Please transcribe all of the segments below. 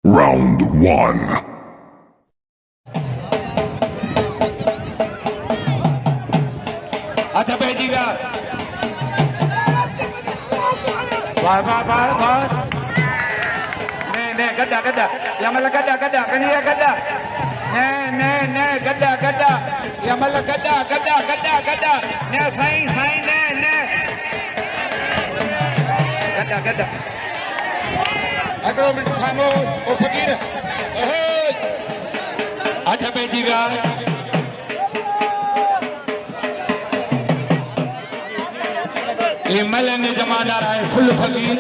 Round 1. अच्छा भेजीगा वाह वाह वाह वाह ने गड्ढा गड्ढा या मतलब गड्ढा गड्ढा कनिया गड्ढा ने गड्ढा गड्ढा या मतलब गड्ढा गड्ढा गड्ढा गड्ढा ने साईं साईं ने गड्ढा गड्ढा अगलो मिनट खामो ओ फकीर अच्छा भेजीगा ये मलन जमादार है फुल फकीर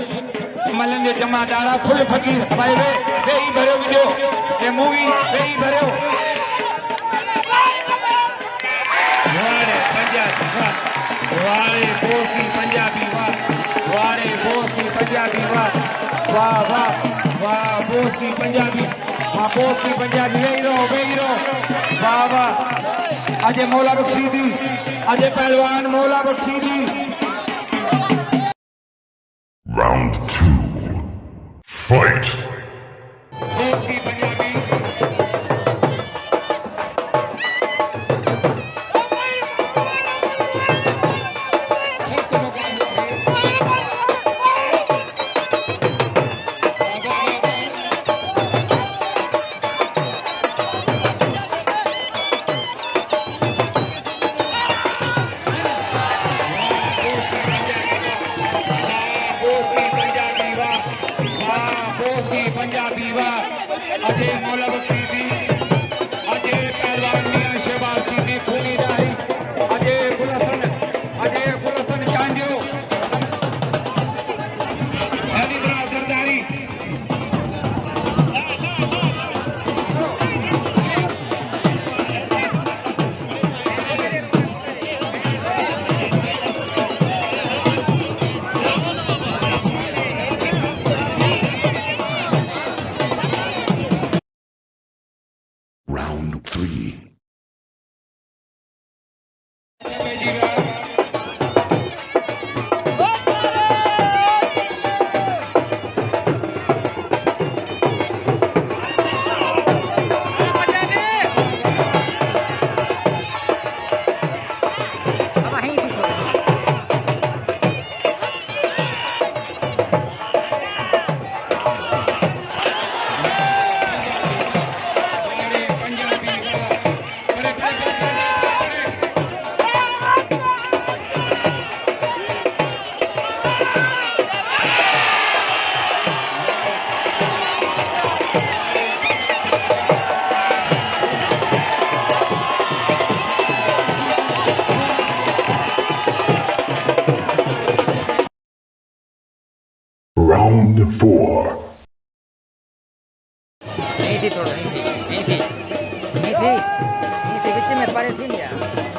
मलन जमादार है फुल फकीर भाई वे ही भरो वीडियो ये मूवी वे ही भरो वारे पंजाबी वाह वारे बोस्की पंजाबी वाह वारे बोस्की पंजाबी वाह वाह वाह वाह बोस्की पंजाबी वाह बोस्की पंजाबी वे ही रहो वाह वाह अजय मौला बख्शी दी अजय पहलवान मौला बख्शी दी Round 2. Fight! बोस्की पंजाबी पंजाबी वाह अजय मौला बख्शी दी अजय पहलवान मियां शहबाज सिंधी खूनी दाही अजय गुलहसन चांडियो अली बरा सरदारी Round 3. Round 4. नहीं थी बीच में परे थी या